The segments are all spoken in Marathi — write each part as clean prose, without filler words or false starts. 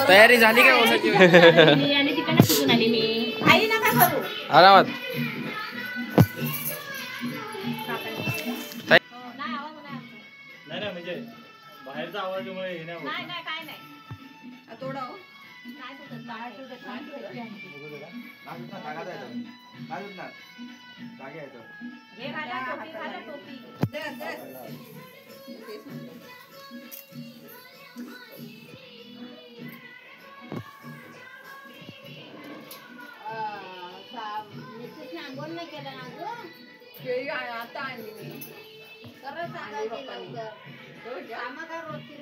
तयारी झाली का ओसाची? आरामात. नाही म्हणजे बाहेरचा आवाजामुळे हे नाही. काय नाही थोडं अंघोळ नाही केलं ना केळी आता आणली मी. करत सांगायची लवकर कामं काय रोजची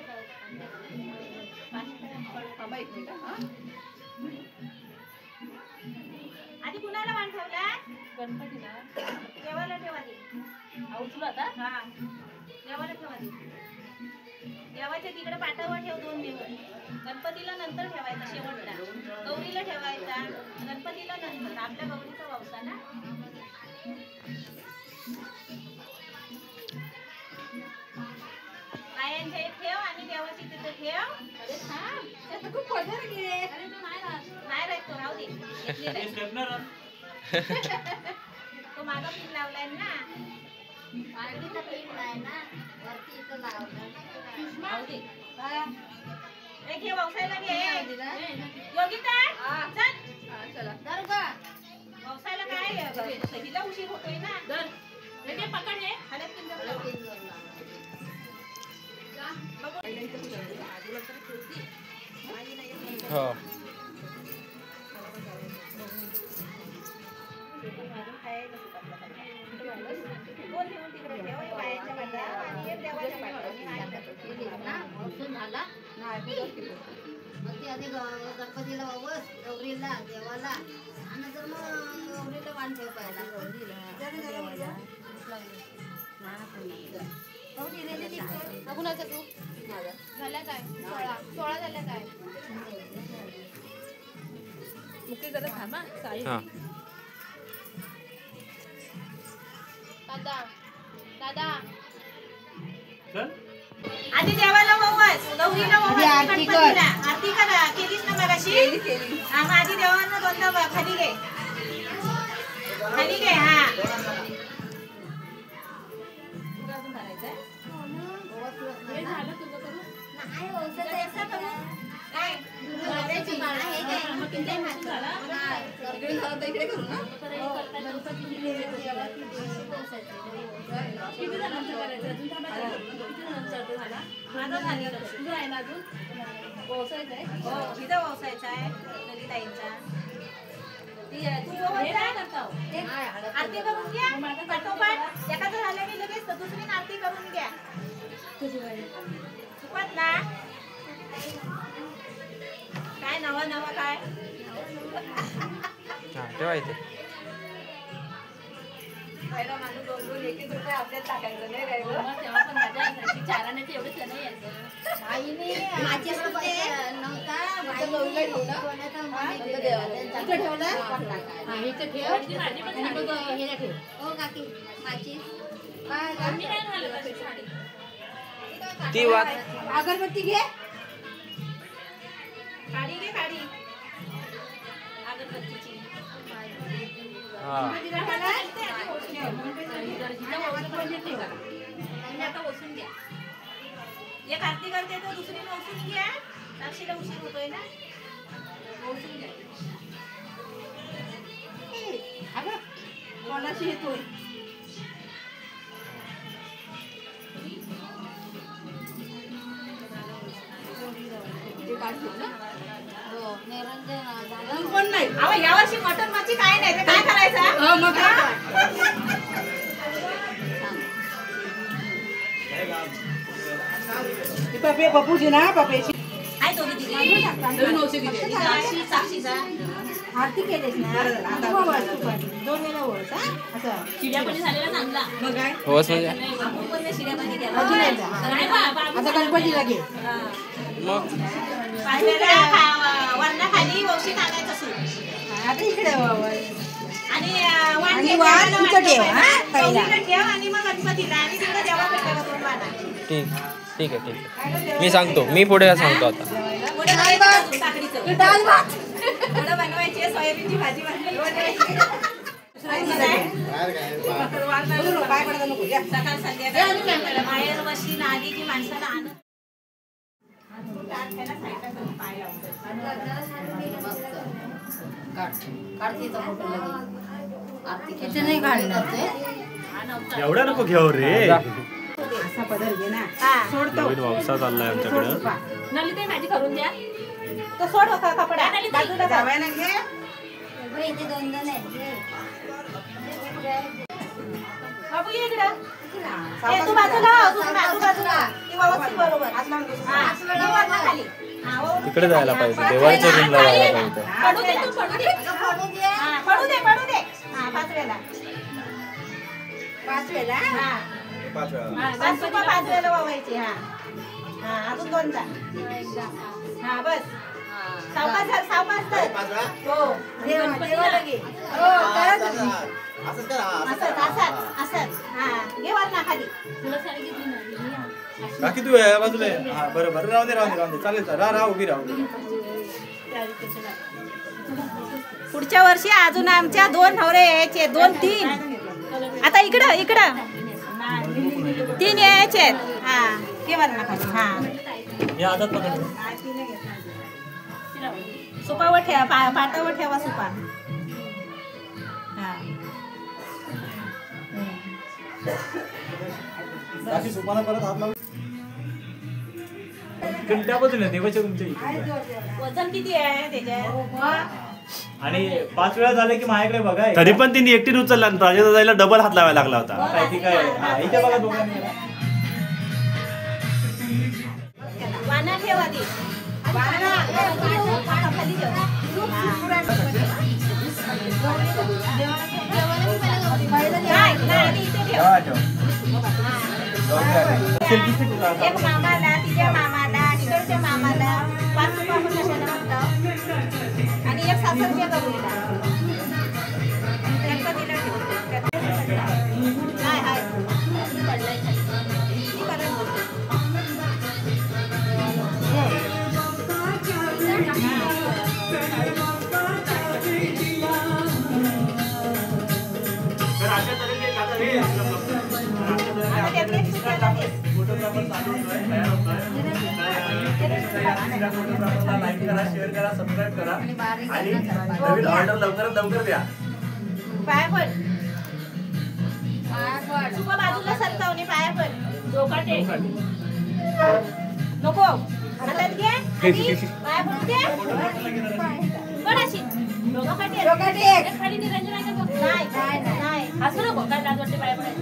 आधी कुणाला वाण ठेवला? गणपतीला देवाला ठेवा दे. उचलू आता. हा देवाला ठेवा दे. देवाच्या तिकडे पाटावर ठेव 2 दिवस. गणपतीला नंतर ठेवायचा शेवटला. गौरीला ठेवायचा गणपतीला नंतर. आपल्या गौरीचा वावसा ना. बायांच्या इथे ठेव आणि देवाची तिथे ठेव. अरे थांब. त्याचं खूप पदर घे. अरे तो नाही राहत तो राहू दे. तो मागं पीठ लावलाय ना. पारडीचं पीठ नाही ना वरती इथं लावलं. राहू दे. घे व्यवसायाला घे. योगिता चल. चला तर ग व्यवसायाला काय सहीला उशीर होतोय ना. पकड हे. हालत किंवा हो. झाला मग ते आधी गणपतीला वावस गौरीला देवाला आणि जर मग गौरीला वाण ठेवायला कुणाचा तू झाल्या काय 16 झाल्या काय मुके जरा थांबा साई. दादा दादा आधी देवाला ववस गौरीला ववस गणपतीला आरती करा. केलीस ना मगाशी? हा मग आधी देवांना 2दा खाली घे. खाली घे. हा अजून करायचंय. हे झालं तुझं करून नाही औषध ऐसा करू काय गव्हाची माळा हे काय किती माहिती झाला इकडे झालं तर इकडे करू ना किती जणांचं करायचं अजून थांबायचं झाला माझा झाली तुझं आहे ना अजून व्यवसायचं आहे. हो तिचा व्यवसायचा आहे ललिताईंचा. तू हे काय करता हो? आरती करून घ्या. पाठोपाठ एखादं झालं की लगेच दुसरी आरती करून घ्या. चुकत ना काय नवं काय ठेवायचं. पहिला माणूस 2 1 रुपये आपल्याला टाकायचं नाही राहिलं. तेव्हा पण माझ्या असायची 4 आण्याचे एवढे सण यायचं. आईने माझी नव्हता गौरीला ठेवला इथं ठेवला इथं ठेव आणि मग हे ठेव. हो काकी माझी काय मी काय घालत असेल साडी ती वाट अगरबत्ती घे. काढी घे काढी अगरबत्तीची. हा एक आरती करते तर दुसरी ओसून घ्या. साक्षीला उशीर होतोय ना. ओसून घ्या. कोणाशी येतोय पण नाही अहो यावर्षी मटन मच्छी काय नाही. काय करायचं पप्पूजी ना पप्याची काय साक्षीचा आरती केलीस ना 2 वेळा ओळख असं चिड्यापणी झालेला चांगला होस म्हणजे आपण पण शिऱ्यामध्ये केला. आता गणपतीला घे. मग वरणाखाली वौशीत आणायचं सूप. आता इकडे आणि आणि वाण तुमचं ठेव, हा, पहिला. ठेव आणि मग गणपतीला आणि तिकडे देवाकडे ठेवा दोन वाणा. ठीक आहे मी सांगतो मी पुढे सांगतो आता पुढे बनवायचं काकडीचं. डाळ भात पुढे बनवायची सोयाबीनची भाजी बनवायची. सकाळ संध्याकाळ बाहेर वशी आली की माणसाला आनंद. किती नाही काढणार ते एवढा नको घेऊ रे असा पदर घे ना नवीन वंशा चाललाय आमच्याकडं. नली ते माझी करून द्या. तो सोड हो कपडा बाजूला जावायला घे. इथे दोन आहेत बाबू ये इकडं. ए, तू बाजूला हो, तू बाजूला. ती व्यवस्थित बरोबर. हा, ती वरनं खाली. हा, वरून तिकडे जायला पाहिजे देवाच्या रूमला जायला पाहिजे पडू दे तू, पडू दे. हा, पडू दे. हा, 5 वेळेला. हा. हा, सुपा 5 वेळेला वावायची. हा, अजून 2चा. हा, बस. सावकाश तर. हो. देवाला घे. असंच. हा, घे वरनं खाली. तुला साडी घेतली ना. बाकी तू या बाजूला आहे. हा बरोबर राहू दे चालेल राहा उभी राहू. पुढच्या वर्षी अजून आमच्या 2 नवरे यायचे 2-3. आता इकडं 3 यायचे. हा, घे वरनं खाली. हा, या हातात पकड. सुपावर ठेवा, पाटावर ठेवा सुपा. हा. बाकी सुपाला परत हात लावू. त्या बाजूला देवाच्या तुमच्या इथे. वजन किती आहे त्याच्यात? आणि 5 वेळा झाले की माझ्याकडे बघा. तरी पण तिने एकटीने उचलला आणि प्राजक्ता जायला डबल हात लावायला लागला होता. काय ती काय हा, इथे बघा दोघांनी. वाना ठेवा ती. वाना खाली ठेव. नाही, इथे ठेव. एक मामाला, तिच्या मामाला, तिकडच्या मामाला 5 रुपये आपण कशाला म्हणतो. आणि एक सासरच्या गौरीला. गणपतीला ठेवतो. नाही, आहे. पडलाय खाली. ती परत बोलते. लाईक करा, शेअर करा, सबस्क्राईब करा आणि नवीन ऑर्डर लवकरात लवकर द्या. पाया पड. सुपा बाजूला सरकवणे पाया पड. डोका टेक. नको हातात घे आणि पाया पडू दे. पड अशी. डोका टेक. खाली निरंजन आहे का बघ. नाही. हसू नको. काय लाज वाटते पाया पडायला.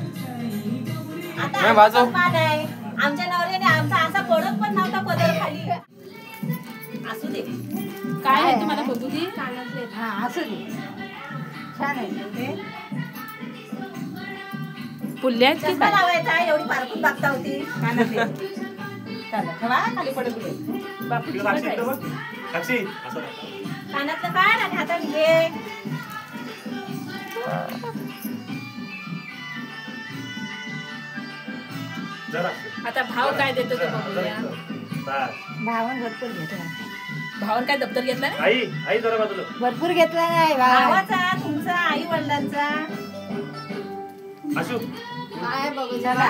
आता नाही, बाजू. आमचा मान आहे. आमच्या नवऱ्याने आमचा असा पडत पण नव्हता पदर खाली. असू दे. काय आहे तुम्हाला बघू दे. हा असू दे. छान आहे. पुल्ल्या आहेत की चष्मा काय. लावायचा एवढी पारखून बघता होती. चला ठेवा खाली पडत दे. बापूची साक्षी बघ इकडं आहे. बघ. साक्षी असं कानातलं काढ आणि हातात घे. जरा आता भाव काय देतो ते बघूया. बस. भावन भरपूर घेतला. भावन काय दप्तर घेतला नाही. आई जरा बाजूला. भरपूर घेतला नाही भावाचा तुमचा आई वडिलांचा. आशू काय बघू जरा.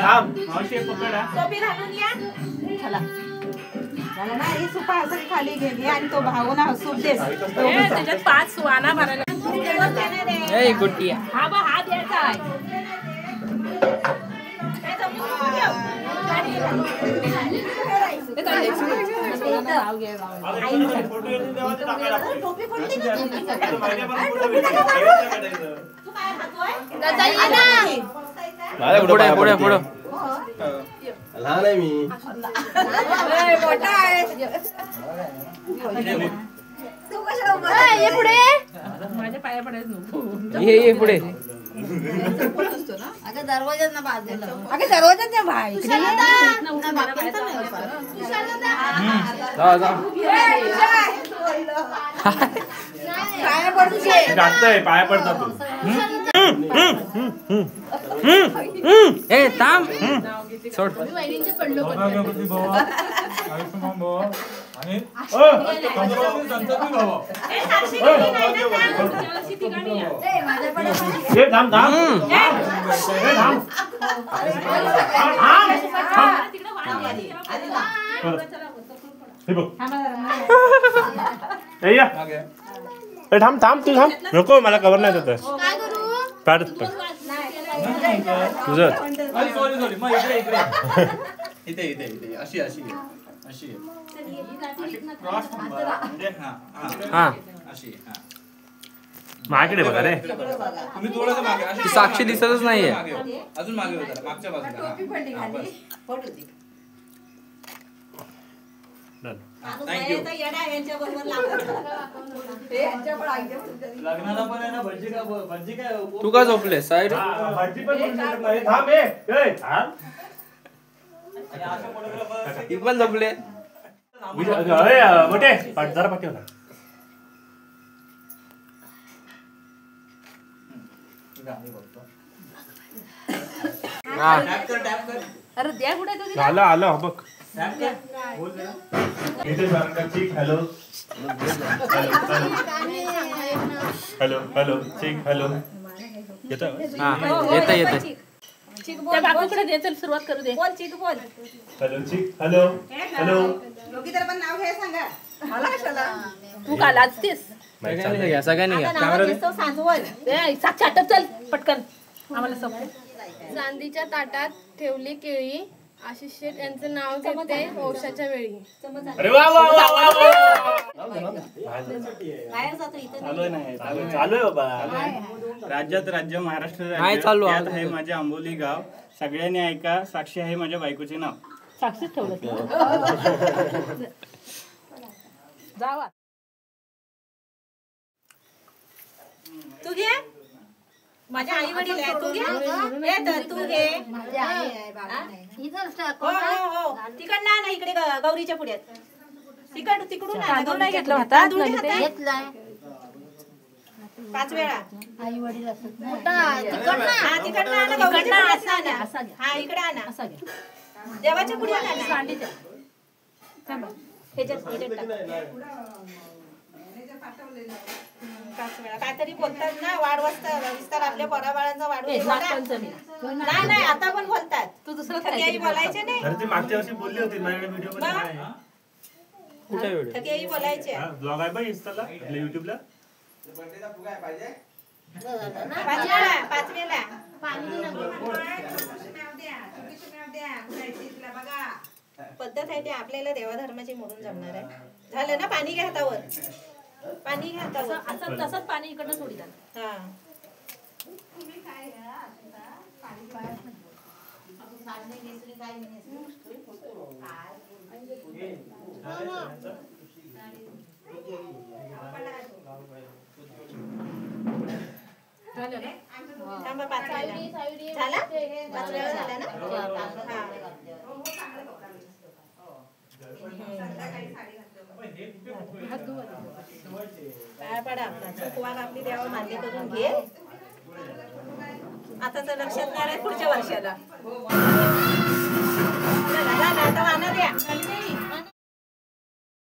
थांब मावशी एक पकड हा. टोपी घालून या. चला ना ही सुपा असं खाली गेली आणि तो भावना सूप देस. ए, त्याच्यात 5 वाना भरायला. दिवस देणार आहे. ए गुट्टी हा बा हा द्यायचा आहे. काय जमून ठेव. ते चाललंय. फोटो येऊन देवाचे टाकायला. टोपी खोलली का तुम्ही? महिन्याभरात फोटो भेटतो. तू काय खातोय? त्याचा ये ना. पुढे लहान आहे मी. मोठा आहे. तू कशाला उभा आहे? ये पुढे. माझ्या पाया पडायचं नको. ये पुढे अगं दरवाजात ना बाजूला. अगं दरवाजात ना भाई. जा पाया पडू दे. जास्तय पाया पडता तू ए थांब सोड वहिनींचे पडलो पण ए, साक्षी गेली नाही ना थांब. अशी ठिकाणी आहे. थांब थांब तिकडे वाढ गेली. हे बघ ए या ए थांब थांब तू थांब नको मला कवर नाही देत काय करू काढ तुझं सॉरी मग इकडे इथे इथे इथे अशी अशी घे. अशी घे. क्रॉस म्हणजे हा अशी माझ्याकडे बघा रे तुम्ही थोडंसं मागे अशी ती साक्षी दिसतच नाहीये. मागे हो. अजून मागे होता मागच्या बाजूला हा, बस. थँक्यू लग्नाला पण आहे ना भटजी काय तू का झोपले साईड भाजी पण करू शकत नाही. थांब ए ए, थांब. ती पण झोपले अरे मोठे जरा पाठी होता हा टॅप कर अरे द्या कुठे तुझी आलं आलं हो बघ टॅप कर बोल जरा. इथे सांगा चिक हॅलो हॅलो हॅलो चिक हॅलो येतं हा येते येते त्या बापूकडे दे चल सुरुवात करू दे बोल चिक बोल हॅलो चिक हॅलो हॅलो तू का लाजतेस सगळ्यांनी घ्या सगळ्यांनी घ्या नाव दिसतो सांगवल ए साक्षी आटप चल पटकन आम्हाला समज चांदीच्या ताटात ठेवली केळी आशिष शेठ यांचं नाव घेते औषाच्या वेळी अरे वा वा वा वा वा बाहेर जातो इथं चालू नाही चालू आहे बाबा राज्यात राज्य महाराष्ट्र नाही राज्य चालू, त्यात आलं आहे माझे आंबोली गाव सगळ्यांनी ऐका साक्षी आहे माझ्या बायकोचे नाव साक्षीच ठेवलं जावा तू घे माझ्या आई वडील आहे तू घे ए तर तू घे माझी आई आहे बाबा नाही इथं हो हो हो तिकडनं आण इकडे गौरीच्या पुढ्यात तिकडून आण. तांदूळ नाही घेतलं हातात तांदूळ म्हणजे घे ते हातात. घेतलाय 5 वेळा आई वडील असत मोठा तिकडनं हा तिकडनं आण इकडनं गौरीच्या असा पुढ्यात घ्या, आण. असा घ्या. हा इकडे आणा असा घ्या देवाच्या पुढ्यात आणा सांडीच्या ह्याच्यात टाक. 5 वेळा काहीतरी बोलतात ना विस्तार आपल्या पोराबाळांचा नागपंचमी नाही आता पण बोलतात तू दुसरं ठगी बोलायचे नाही अरे ती मागच्या वर्षी बोलली होती माझ्याकडे व्हिडिओ मध्ये आहे. कुठे व्हिडिओ ठगी बोलायचे हा ब्लॉग आहे बघ इंस्टाला आपल्या युट्यूबला 5 वेळा पद्धत आहे ती आपल्याला देवाधर्माची म्हणून जमणार आहे झालं ना पाणी घ्या हातावर पाणी घ्या हातावर असं तसंच पाणी इकडनं सोडी जाणार हा थांबा 5 वेळा झाला 5 वेळा झाला ना काय पडा आपला चुकवाग आपली देवा मान्य करून घे आता तर लक्षात नाही पुढच्या वर्षाला आता